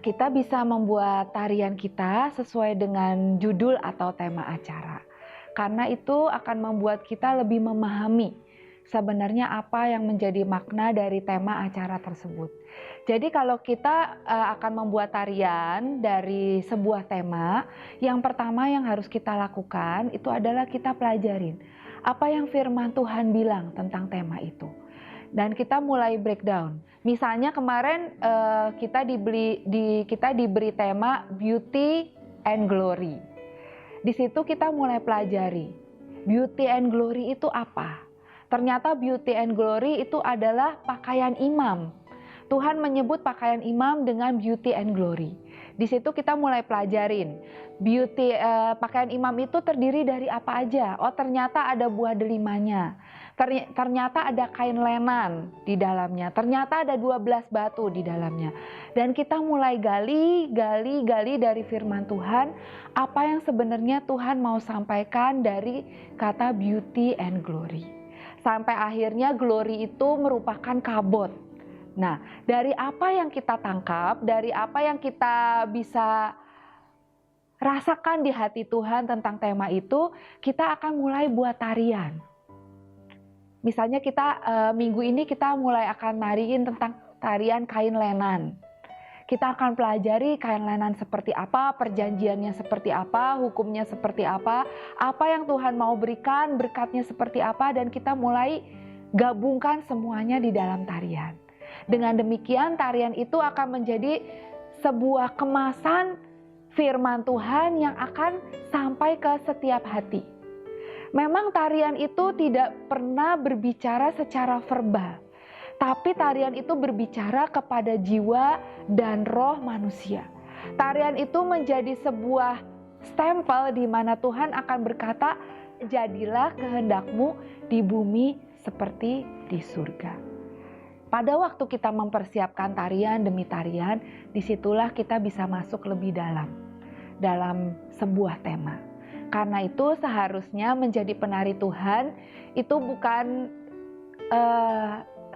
kita bisa membuat tarian kita sesuai dengan judul atau tema acara. Karena itu akan membuat kita lebih memahami sebenarnya apa yang menjadi makna dari tema acara tersebut. Jadi kalau kita akan membuat tarian dari sebuah tema, yang pertama yang harus kita lakukan itu adalah kita pelajarin apa yang firman Tuhan bilang tentang tema itu. Dan kita mulai breakdown. Misalnya kemarin kita diberi tema Beauty and Glory. Di situ kita mulai pelajari Beauty and Glory itu apa. Ternyata Beauty and Glory itu adalah pakaian imam. Tuhan menyebut pakaian imam dengan Beauty and Glory. Di situ kita mulai pelajarin pakaian imam itu terdiri dari apa aja. Oh, ternyata ada buah delimanya. Ternyata ada kain lenan di dalamnya. Ternyata ada 12 batu di dalamnya. Dan kita mulai gali dari firman Tuhan apa yang sebenarnya Tuhan mau sampaikan dari kata beauty and glory. Sampai akhirnya glory itu merupakan kabot. Nah, dari apa yang kita tangkap, dari apa yang kita bisa rasakan di hati Tuhan tentang tema itu, kita akan mulai buat tarian. Misalnya minggu ini kita mulai akan nariin tentang tarian kain lenan. Kita akan pelajari kain lenan seperti apa, perjanjiannya seperti apa, hukumnya seperti apa yang Tuhan mau berikan, berkatnya seperti apa, dan kita mulai gabungkan semuanya di dalam tarian. Dengan demikian tarian itu akan menjadi sebuah kemasan firman Tuhan yang akan sampai ke setiap hati. Memang tarian itu tidak pernah berbicara secara verbal, tapi tarian itu berbicara kepada jiwa dan roh manusia. Tarian itu menjadi sebuah stempel di mana Tuhan akan berkata, jadilah kehendakmu di bumi seperti di surga. Pada waktu kita mempersiapkan tarian demi tarian, disitulah kita bisa masuk lebih dalam sebuah tema. Karena itu seharusnya menjadi penari Tuhan itu bukan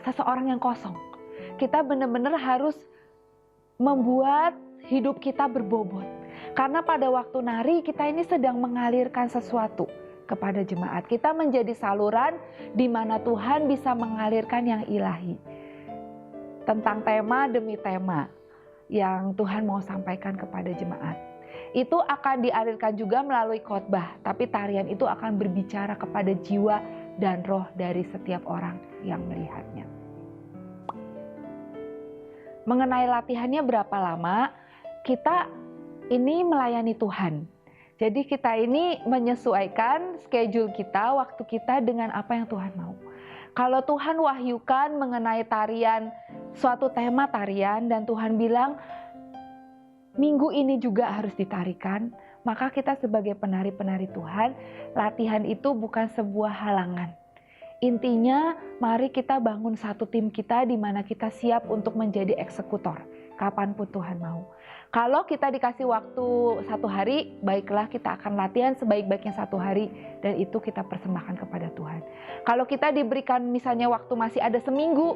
seseorang yang kosong. Kita benar-benar harus membuat hidup kita berbobot. Karena pada waktu nari kita ini sedang mengalirkan sesuatu kepada jemaat. Kita menjadi saluran di mana Tuhan bisa mengalirkan yang ilahi. Tentang tema demi tema yang Tuhan mau sampaikan kepada jemaat. Itu akan dialirkan juga melalui khotbah, tapi tarian itu akan berbicara kepada jiwa dan roh dari setiap orang yang melihatnya. Mengenai latihannya berapa lama, kita ini melayani Tuhan. Jadi kita ini menyesuaikan schedule kita, waktu kita dengan apa yang Tuhan mau. Kalau Tuhan wahyukan mengenai tarian, suatu tema tarian, dan Tuhan bilang, minggu ini juga harus ditarikan, maka kita sebagai penari-penari Tuhan, latihan itu bukan sebuah halangan. Intinya, mari kita bangun satu tim kita di mana kita siap untuk menjadi eksekutor, kapanpun Tuhan mau. Kalau kita dikasih waktu 1 hari, baiklah kita akan latihan sebaik-baiknya 1 hari, dan itu kita persembahkan kepada Tuhan. Kalau kita diberikan misalnya waktu masih ada seminggu,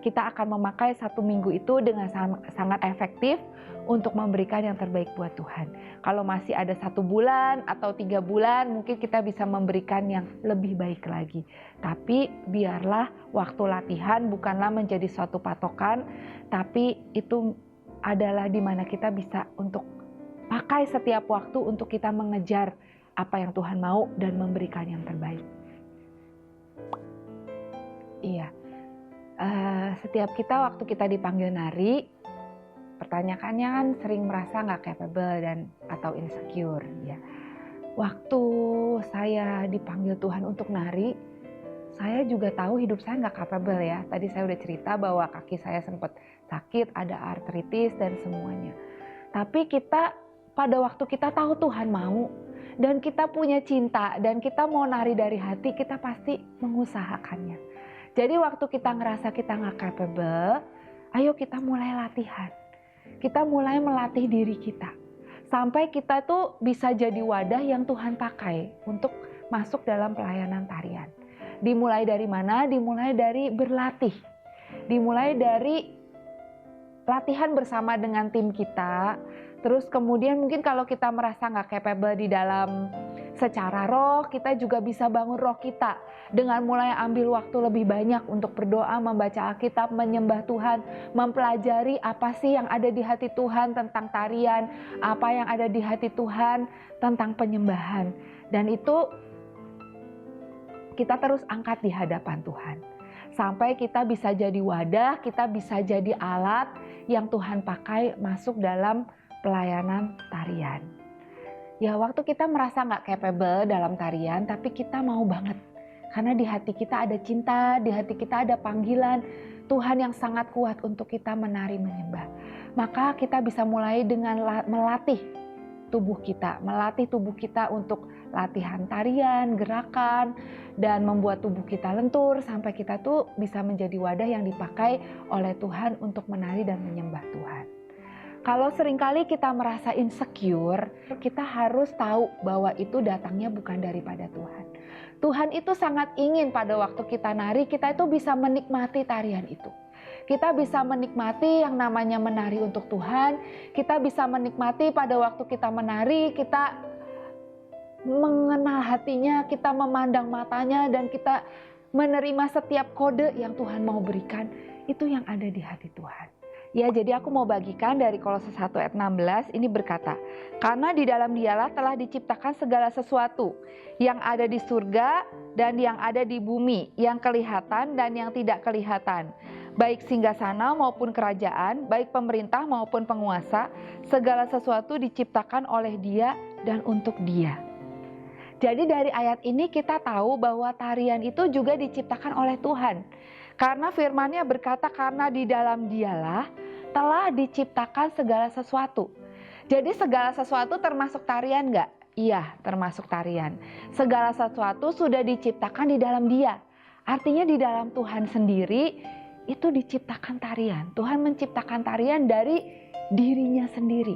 kita akan memakai 1 minggu itu dengan sangat efektif untuk memberikan yang terbaik buat Tuhan. Kalau masih ada 1 bulan atau 3 bulan, mungkin kita bisa memberikan yang lebih baik lagi. Tapi biarlah waktu latihan bukanlah menjadi suatu patokan, tapi itu adalah di mana kita bisa untuk pakai setiap waktu untuk kita mengejar apa yang Tuhan mau dan memberikan yang terbaik. Iya. Setiap kita waktu kita dipanggil nari, pertanyaannya kan sering merasa nggak capable atau insecure. Ya. Waktu saya dipanggil Tuhan untuk nari, saya juga tahu hidup saya nggak capable ya. Tadi saya udah cerita bahwa kaki saya sempat sakit, ada artritis dan semuanya. Tapi pada waktu kita tahu Tuhan mau, dan kita punya cinta, dan kita mau nari dari hati, kita pasti mengusahakannya. Jadi waktu kita ngerasa kita nggak capable, ayo kita mulai latihan. Kita mulai melatih diri kita. Sampai kita tuh bisa jadi wadah yang Tuhan pakai untuk masuk dalam pelayanan tarian. Dimulai dari mana? Dimulai dari berlatih. Dimulai dari latihan bersama dengan tim kita. Terus kemudian mungkin kalau kita merasa nggak capable di dalam secara roh, kita juga bisa bangun roh kita dengan mulai ambil waktu lebih banyak untuk berdoa, membaca Alkitab, menyembah Tuhan, mempelajari apa sih yang ada di hati Tuhan tentang tarian, apa yang ada di hati Tuhan tentang penyembahan. Dan itu kita terus angkat di hadapan Tuhan. Sampai kita bisa jadi wadah, kita bisa jadi alat yang Tuhan pakai masuk dalam pelayanan tarian. Ya waktu kita merasa nggak capable dalam tarian, tapi kita mau banget. Karena di hati kita ada cinta, di hati kita ada panggilan Tuhan yang sangat kuat untuk kita menari menyembah. Maka kita bisa mulai dengan melatih tubuh kita untuk latihan tarian, gerakan, dan membuat tubuh kita lentur sampai kita tuh bisa menjadi wadah yang dipakai oleh Tuhan untuk menari dan menyembah Tuhan. Kalau seringkali kita merasa insecure, kita harus tahu bahwa itu datangnya bukan daripada Tuhan. Tuhan itu sangat ingin pada waktu kita nari, kita itu bisa menikmati tarian itu. Kita bisa menikmati yang namanya menari untuk Tuhan. Kita bisa menikmati pada waktu kita menari, kita mengenal hatinya, kita memandang matanya, dan kita menerima setiap kode yang Tuhan mau berikan. Itu yang ada di hati Tuhan. Ya, jadi aku mau bagikan dari Kolose 1 ayat 16, ini berkata, karena di dalam Dialah telah diciptakan segala sesuatu yang ada di surga dan yang ada di bumi, yang kelihatan dan yang tidak kelihatan, baik singgasana maupun kerajaan, baik pemerintah maupun penguasa, segala sesuatu diciptakan oleh Dia dan untuk Dia. Jadi dari ayat ini kita tahu bahwa tarian itu juga diciptakan oleh Tuhan. Karena firman-Nya berkata, karena di dalam Dialah telah diciptakan segala sesuatu. Jadi segala sesuatu termasuk tarian enggak? Iya, termasuk tarian. Segala sesuatu sudah diciptakan di dalam Dia. Artinya di dalam Tuhan sendiri itu diciptakan tarian. Tuhan menciptakan tarian dari dirinya sendiri.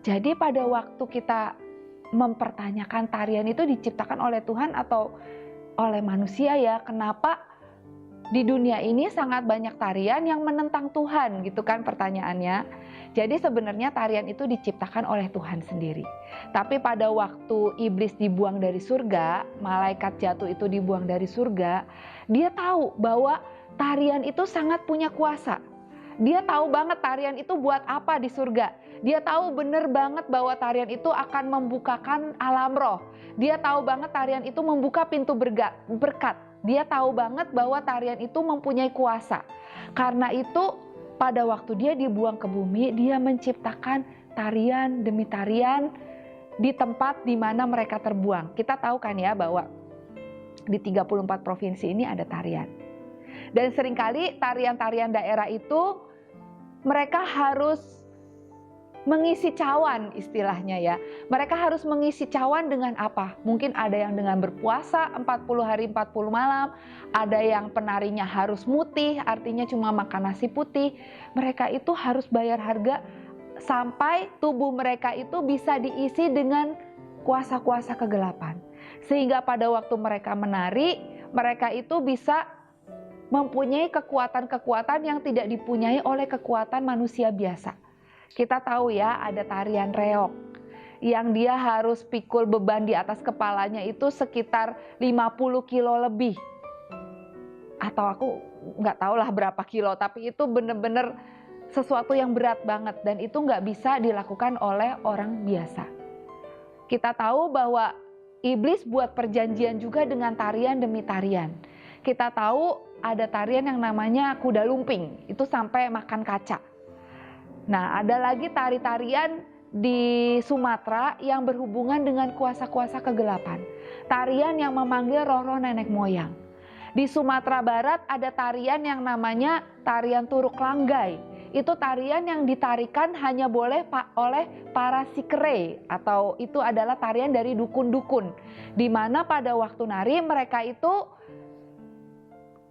Jadi pada waktu kita mempertanyakan tarian itu diciptakan oleh Tuhan atau oleh manusia ya, kenapa di dunia ini sangat banyak tarian yang menentang Tuhan, gitu kan pertanyaannya. Jadi sebenarnya tarian itu diciptakan oleh Tuhan sendiri. Tapi pada waktu iblis dibuang dari surga, malaikat jatuh itu dibuang dari surga, dia tahu bahwa tarian itu sangat punya kuasa. Dia tahu banget tarian itu buat apa di surga. Dia tahu benar banget bahwa tarian itu akan membukakan alam roh. Dia tahu banget tarian itu membuka pintu berkat. Dia tahu banget bahwa tarian itu mempunyai kuasa. Karena itu pada waktu dia dibuang ke bumi, dia menciptakan tarian demi tarian di tempat di mana mereka terbuang. Kita tahu kan ya bahwa di 34 provinsi ini ada tarian. Dan seringkali tarian-tarian daerah itu mereka harus mengisi cawan istilahnya ya. Mereka harus mengisi cawan dengan apa? Mungkin ada yang dengan berpuasa 40 hari 40 malam. Ada yang penarinya harus mutih, artinya cuma makan nasi putih. Mereka itu harus bayar harga sampai tubuh mereka itu bisa diisi dengan kuasa-kuasa kegelapan. Sehingga pada waktu mereka menari, mereka itu bisa mempunyai kekuatan-kekuatan yang tidak dipunyai oleh kekuatan manusia biasa. Kita tahu ya ada tarian reog yang dia harus pikul beban di atas kepalanya itu sekitar 50 kilo lebih. Atau aku nggak tahu lah berapa kilo, tapi itu benar-benar sesuatu yang berat banget dan itu nggak bisa dilakukan oleh orang biasa. Kita tahu bahwa iblis buat perjanjian juga dengan tarian demi tarian. Kita tahu ada tarian yang namanya kuda lumping, itu sampai makan kaca. Nah, ada lagi tari-tarian di Sumatera yang berhubungan dengan kuasa-kuasa kegelapan. Tarian yang memanggil roh-roh nenek moyang. Di Sumatera Barat ada tarian yang namanya tarian Turuk Langgai. Itu tarian yang ditarikan hanya boleh oleh para sikere, atau itu adalah tarian dari dukun-dukun. Di mana pada waktu nari mereka itu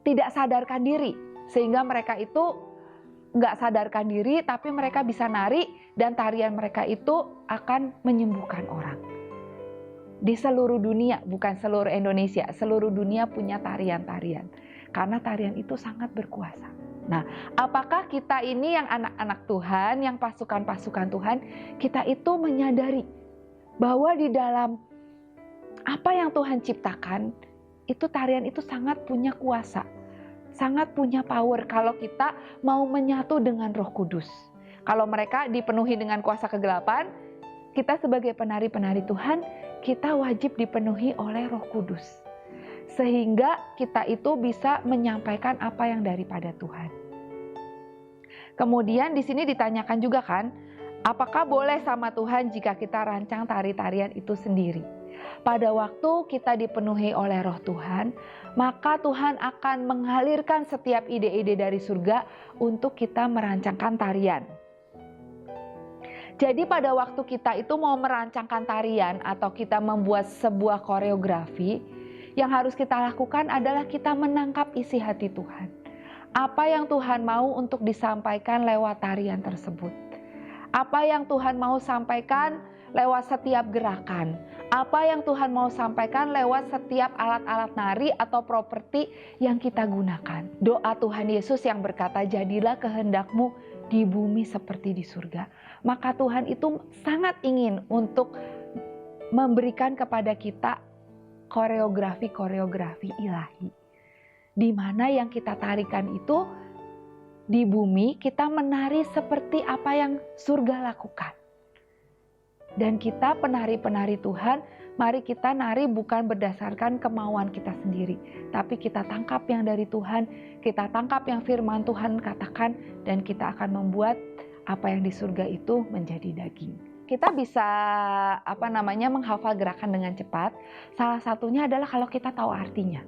tidak sadarkan diri, sehingga mereka itu nggak sadarkan diri, tapi mereka bisa nari dan tarian mereka itu akan menyembuhkan orang. Di seluruh dunia, bukan seluruh Indonesia, seluruh dunia punya tarian-tarian. Karena tarian itu sangat berkuasa. Nah, apakah kita ini yang anak-anak Tuhan, yang pasukan-pasukan Tuhan, kita itu menyadari bahwa di dalam apa yang Tuhan ciptakan, itu tarian itu sangat punya kuasa, sangat punya power kalau kita mau menyatu dengan Roh Kudus. Kalau mereka dipenuhi dengan kuasa kegelapan, kita sebagai penari-penari Tuhan, kita wajib dipenuhi oleh Roh Kudus. Sehingga kita itu bisa menyampaikan apa yang daripada Tuhan. Kemudian di sini ditanyakan juga kan, apakah boleh sama Tuhan jika kita rancang tari-tarian itu sendiri? Pada waktu kita dipenuhi oleh Roh Tuhan, maka Tuhan akan mengalirkan setiap ide-ide dari surga untuk kita merancangkan tarian. Jadi pada waktu kita itu mau merancangkan tarian atau kita membuat sebuah koreografi, yang harus kita lakukan adalah kita menangkap isi hati Tuhan. Apa yang Tuhan mau untuk disampaikan lewat tarian tersebut. Apa yang Tuhan mau sampaikan lewat setiap gerakan. Apa yang Tuhan mau sampaikan lewat setiap alat-alat nari atau properti yang kita gunakan. Doa Tuhan Yesus yang berkata, jadilah kehendak-Mu di bumi seperti di surga. Maka Tuhan itu sangat ingin untuk memberikan kepada kita koreografi ilahi. Di mana yang kita tarikan itu di bumi kita menari seperti apa yang surga lakukan. Dan kita penari-penari Tuhan, mari kita nari bukan berdasarkan kemauan kita sendiri. Tapi kita tangkap yang dari Tuhan, kita tangkap yang firman Tuhan katakan, dan kita akan membuat apa yang di surga itu menjadi daging. Kita bisa menghafal gerakan dengan cepat. Salah satunya adalah kalau kita tahu artinya.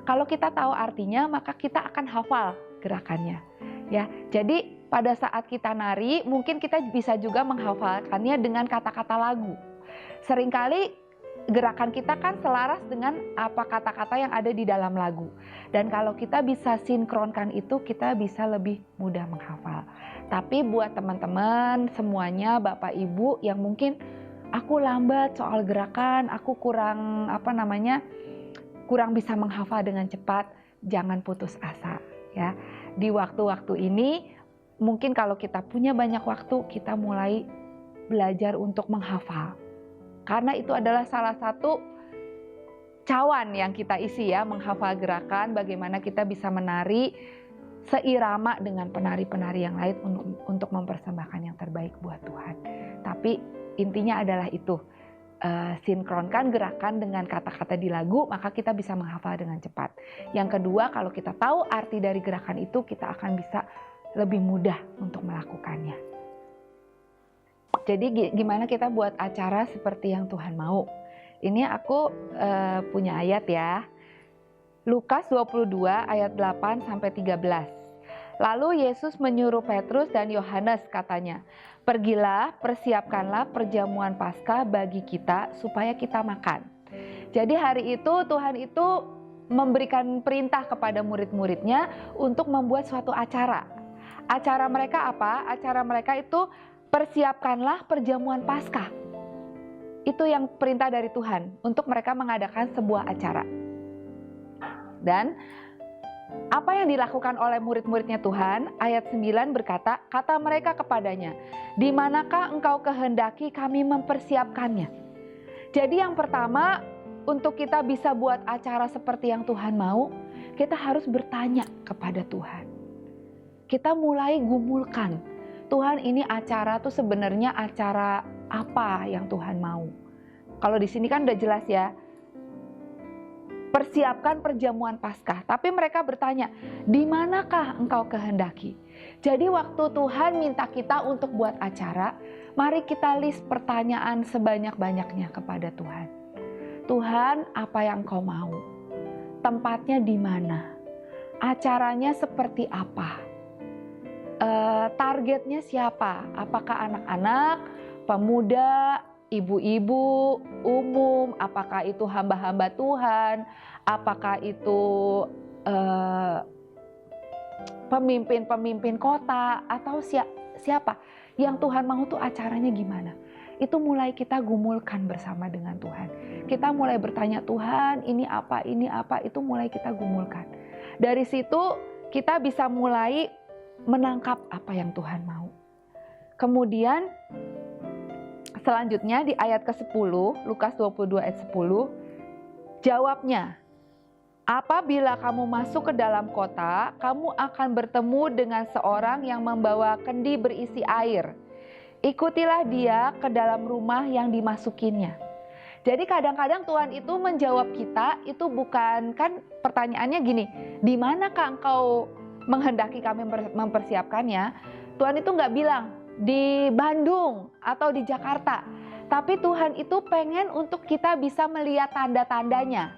Kalau kita tahu artinya, maka kita akan hafal gerakannya. Ya, jadi pada saat kita nari, mungkin kita bisa juga menghafalkannya dengan kata-kata lagu. Seringkali gerakan kita kan selaras dengan apa kata-kata yang ada di dalam lagu. Dan kalau kita bisa sinkronkan itu, kita bisa lebih mudah menghafal. Tapi buat teman-teman semuanya, Bapak Ibu yang mungkin aku lambat soal gerakan, aku kurang bisa menghafal dengan cepat, jangan putus asa ya. Di waktu-waktu ini mungkin kalau kita punya banyak waktu, kita mulai belajar untuk menghafal. Karena itu adalah salah satu cawan yang kita isi ya, menghafal gerakan, bagaimana kita bisa menari seirama dengan penari-penari yang lain untuk mempersembahkan yang terbaik buat Tuhan. Tapi intinya adalah itu, sinkronkan gerakan dengan kata-kata di lagu, maka kita bisa menghafal dengan cepat. Yang kedua, kalau kita tahu arti dari gerakan itu, kita akan bisa lebih mudah untuk melakukannya. Jadi gimana kita buat acara seperti yang Tuhan mau? Ini aku punya ayat ya. Lukas 22 ayat 8 sampai 13. Lalu Yesus menyuruh Petrus dan Yohanes katanya, pergilah, persiapkanlah perjamuan Paskah bagi kita supaya kita makan. Jadi hari itu Tuhan itu memberikan perintah kepada murid-muridnya untuk membuat suatu acara. Acara mereka apa? Acara mereka itu persiapkanlah perjamuan Paskah. Itu yang perintah dari Tuhan untuk mereka mengadakan sebuah acara. Dan apa yang dilakukan oleh murid-muridnya Tuhan, ayat 9 berkata, kata mereka kepadanya, di manakah engkau kehendaki kami mempersiapkannya? Jadi yang pertama, untuk kita bisa buat acara seperti yang Tuhan mau, kita harus bertanya kepada Tuhan. Kita mulai gumulkan, Tuhan ini acara tuh sebenarnya acara apa yang Tuhan mau? Kalau di sini kan udah jelas ya, persiapkan perjamuan Paskah. Tapi mereka bertanya, di manakah engkau kehendaki? Jadi waktu Tuhan minta kita untuk buat acara, mari kita list pertanyaan sebanyak-banyaknya kepada Tuhan. Tuhan, apa yang Kau mau? Tempatnya di mana? Acaranya seperti apa? Targetnya siapa? Apakah anak-anak, pemuda, ibu-ibu, umum, apakah itu hamba-hamba Tuhan, apakah itu pemimpin-pemimpin kota, atau siapa yang Tuhan mau tuh acaranya gimana? Itu mulai kita gumulkan bersama dengan Tuhan. Kita mulai bertanya, Tuhan ini apa, itu mulai kita gumulkan. Dari situ kita bisa mulai menangkap apa yang Tuhan mau. Kemudian selanjutnya di ayat ke-10, Lukas 22 ayat 10, jawabnya, apabila kamu masuk ke dalam kota, kamu akan bertemu dengan seorang yang membawa kendi berisi air. Ikutilah dia ke dalam rumah yang dimasukinya. Jadi kadang-kadang Tuhan itu menjawab kita, itu bukan, kan pertanyaannya gini, di manakah engkau menghendaki kami mempersiapkannya? Tuhan itu nggak bilang di Bandung atau di Jakarta, tapi Tuhan itu pengen untuk kita bisa melihat tanda-tandanya.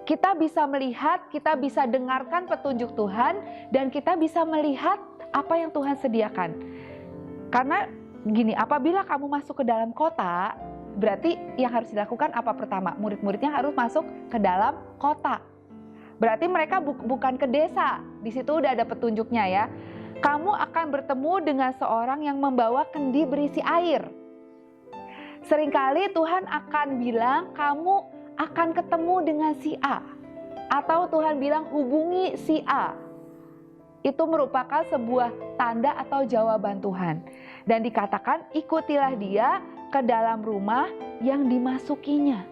Kita bisa melihat, kita bisa dengarkan petunjuk Tuhan, dan kita bisa melihat apa yang Tuhan sediakan. Karena gini, apabila kamu masuk ke dalam kota, berarti yang harus dilakukan apa pertama? Murid-muridnya harus masuk ke dalam kota. Berarti mereka bukan ke desa. Di situ udah ada petunjuknya ya. Kamu akan bertemu dengan seorang yang membawa kendi berisi air. Seringkali Tuhan akan bilang kamu akan ketemu dengan si A. Atau Tuhan bilang hubungi si A. Itu merupakan sebuah tanda atau jawaban Tuhan. Dan dikatakan ikutilah dia ke dalam rumah yang dimasukinya.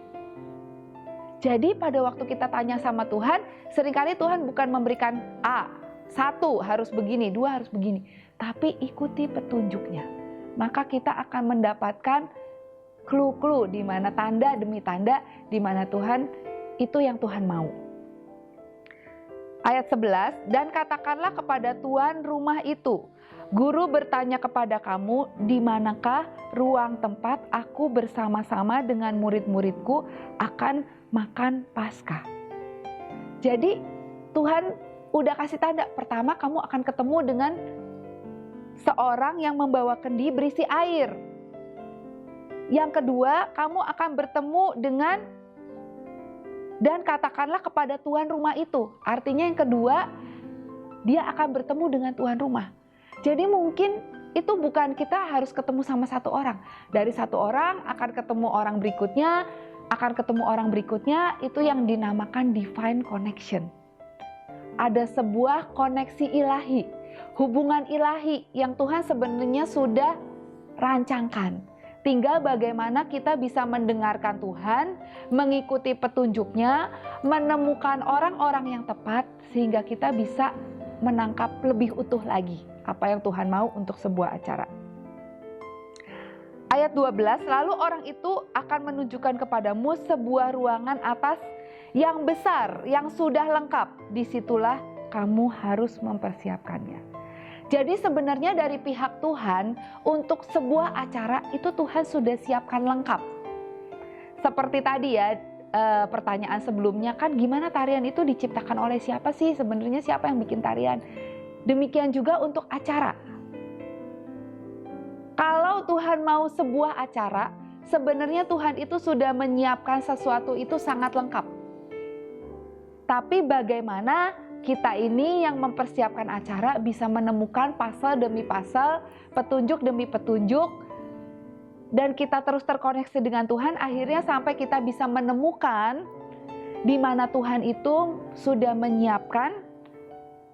Jadi pada waktu kita tanya sama Tuhan, seringkali Tuhan bukan memberikan A, 1 harus begini, 2 harus begini. Tapi ikuti petunjuknya. Maka kita akan mendapatkan clue-clue di mana tanda demi tanda, di mana Tuhan itu yang Tuhan mau. Ayat 11, dan katakanlah kepada tuan rumah itu, guru bertanya kepada kamu, di manakah ruang tempat aku bersama-sama dengan murid-muridku akan makan Paskah. Jadi Tuhan udah kasih tanda, pertama kamu akan ketemu dengan seorang yang membawa kendi berisi air. Yang kedua, kamu akan bertemu dengan, dan katakanlah kepada tuan rumah itu. Artinya yang kedua, dia akan bertemu dengan tuan rumah. Jadi mungkin itu bukan kita harus ketemu sama satu orang. Dari satu orang akan ketemu orang berikutnya, akan ketemu orang berikutnya, itu yang dinamakan divine connection. Ada sebuah koneksi ilahi, hubungan ilahi yang Tuhan sebenarnya sudah rancangkan. Tinggal bagaimana kita bisa mendengarkan Tuhan, mengikuti petunjuknya, menemukan orang-orang yang tepat, sehingga kita bisa menangkap lebih utuh lagi apa yang Tuhan mau untuk sebuah acara. Ayat 12, lalu orang itu akan menunjukkan kepadamu sebuah ruangan atas yang besar, yang sudah lengkap. Disitulah kamu harus mempersiapkannya. Jadi sebenarnya dari pihak Tuhan, untuk sebuah acara itu Tuhan sudah siapkan lengkap. Seperti tadi ya, pertanyaan sebelumnya kan, gimana tarian itu diciptakan oleh siapa sih? Sebenarnya siapa yang bikin tarian? Demikian juga untuk acara. Kalau Tuhan mau sebuah acara, sebenarnya Tuhan itu sudah menyiapkan sesuatu itu sangat lengkap. Tapi bagaimana kita ini yang mempersiapkan acara bisa menemukan pasal demi pasal, petunjuk demi petunjuk, dan kita terus terkoneksi dengan Tuhan, akhirnya sampai kita bisa menemukan di mana Tuhan itu sudah menyiapkan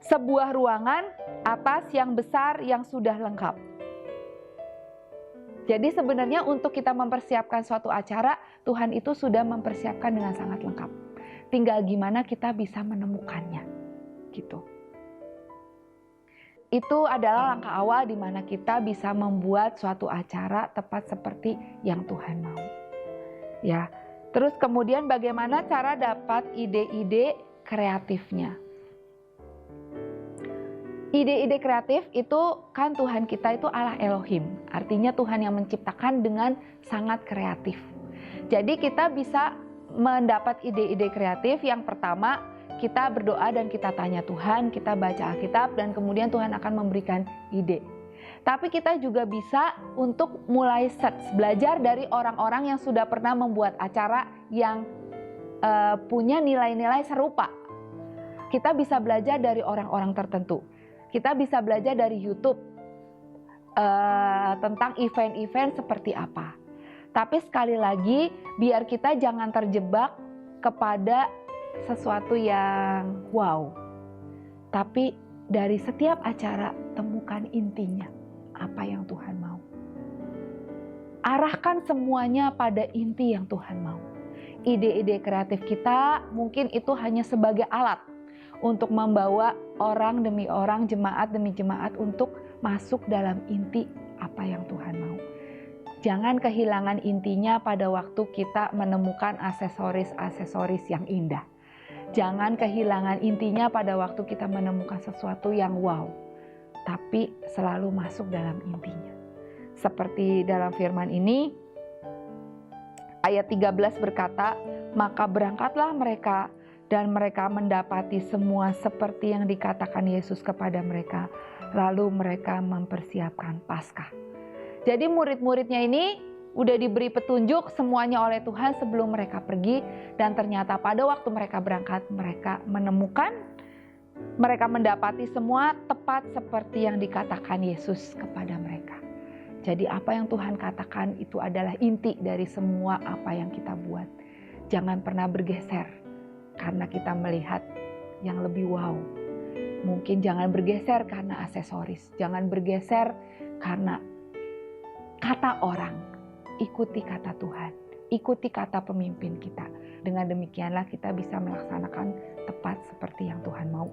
sebuah ruangan atas yang besar yang sudah lengkap. Jadi sebenarnya untuk kita mempersiapkan suatu acara, Tuhan itu sudah mempersiapkan dengan sangat lengkap. Tinggal gimana kita bisa menemukannya, gitu. Itu adalah langkah awal di mana kita bisa membuat suatu acara tepat seperti yang Tuhan mau. Ya. Terus kemudian bagaimana cara dapat ide-ide kreatifnya? Ide-ide kreatif itu kan Tuhan kita itu Allah Elohim. Artinya Tuhan yang menciptakan dengan sangat kreatif. Jadi kita bisa mendapat ide-ide kreatif. Yang pertama, kita berdoa dan kita tanya Tuhan, kita baca Alkitab, dan kemudian Tuhan akan memberikan ide. Tapi kita juga bisa untuk mulai search, belajar dari orang-orang yang sudah pernah membuat acara yang punya nilai-nilai serupa. Kita bisa belajar dari orang-orang tertentu. Kita bisa belajar dari YouTube tentang event-event seperti apa. Tapi sekali lagi, biar kita jangan terjebak kepada sesuatu yang wow. Tapi dari setiap acara temukan intinya, apa yang Tuhan mau. Arahkan semuanya pada inti yang Tuhan mau. Ide-ide kreatif kita mungkin itu hanya sebagai alat untuk membawa orang demi orang, jemaat demi jemaat untuk masuk dalam inti apa yang Tuhan mau. Jangan kehilangan intinya pada waktu kita menemukan aksesoris-aksesoris yang indah. Jangan kehilangan intinya pada waktu kita menemukan sesuatu yang wow, tapi selalu masuk dalam intinya. Seperti dalam firman ini, ayat 13 berkata, "Maka berangkatlah mereka dan mereka mendapati semua seperti yang dikatakan Yesus kepada mereka. Lalu mereka mempersiapkan Paskah." Jadi murid-muridnya ini udah diberi petunjuk semuanya oleh Tuhan sebelum mereka pergi. Dan ternyata pada waktu mereka berangkat, mereka mendapati semua tepat seperti yang dikatakan Yesus kepada mereka. Jadi apa yang Tuhan katakan itu adalah inti dari semua apa yang kita buat. Jangan pernah bergeser karena kita melihat yang lebih wow. Mungkin jangan bergeser karena aksesoris. Jangan bergeser karena kata orang. Ikuti kata Tuhan. Ikuti kata pemimpin kita. Dengan demikianlah kita bisa melaksanakan tepat seperti yang Tuhan mau.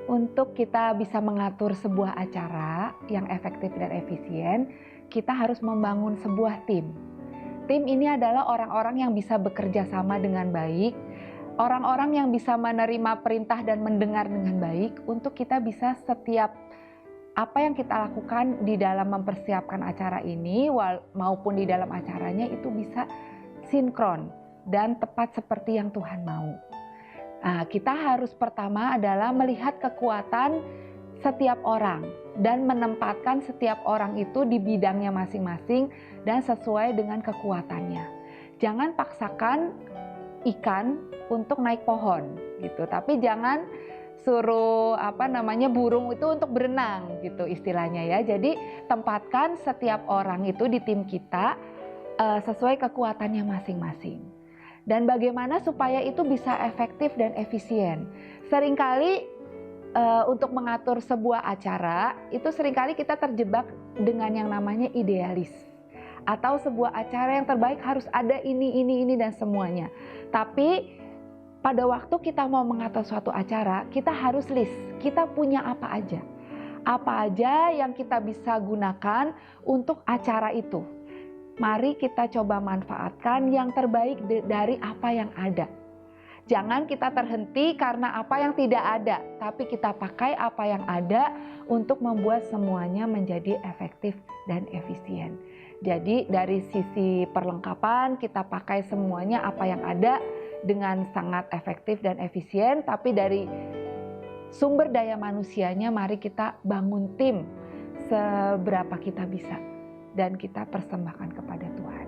Untuk kita bisa mengatur sebuah acara yang efektif dan efisien, kita harus membangun sebuah tim. Tim ini adalah orang-orang yang bisa bekerja sama dengan baik, orang-orang yang bisa menerima perintah dan mendengar dengan baik untuk kita bisa setiap apa yang kita lakukan di dalam mempersiapkan acara ini maupun di dalam acaranya itu bisa sinkron dan tepat seperti yang Tuhan mau. Nah, kita harus pertama adalah melihat kekuatan setiap orang dan menempatkan setiap orang itu di bidangnya masing-masing dan sesuai dengan kekuatannya. Jangan paksakan ikan untuk naik pohon gitu, tapi jangan suruh burung itu untuk berenang gitu istilahnya ya. Jadi tempatkan setiap orang itu di tim kita sesuai kekuatannya masing-masing. Dan bagaimana supaya itu bisa efektif dan efisien. Seringkali untuk mengatur sebuah acara itu seringkali kita terjebak dengan yang namanya idealis. Atau sebuah acara yang terbaik harus ada ini dan semuanya. Tapi pada waktu kita mau mengatur suatu acara, kita harus list, kita punya apa aja. Apa aja yang kita bisa gunakan untuk acara itu. Mari kita coba manfaatkan yang terbaik dari apa yang ada. Jangan kita terhenti karena apa yang tidak ada, tapi kita pakai apa yang ada untuk membuat semuanya menjadi efektif dan efisien. Jadi dari sisi perlengkapan kita pakai semuanya apa yang ada dengan sangat efektif dan efisien, tapi dari sumber daya manusianya mari kita bangun tim seberapa kita bisa dan kita persembahkan kepada Tuhan.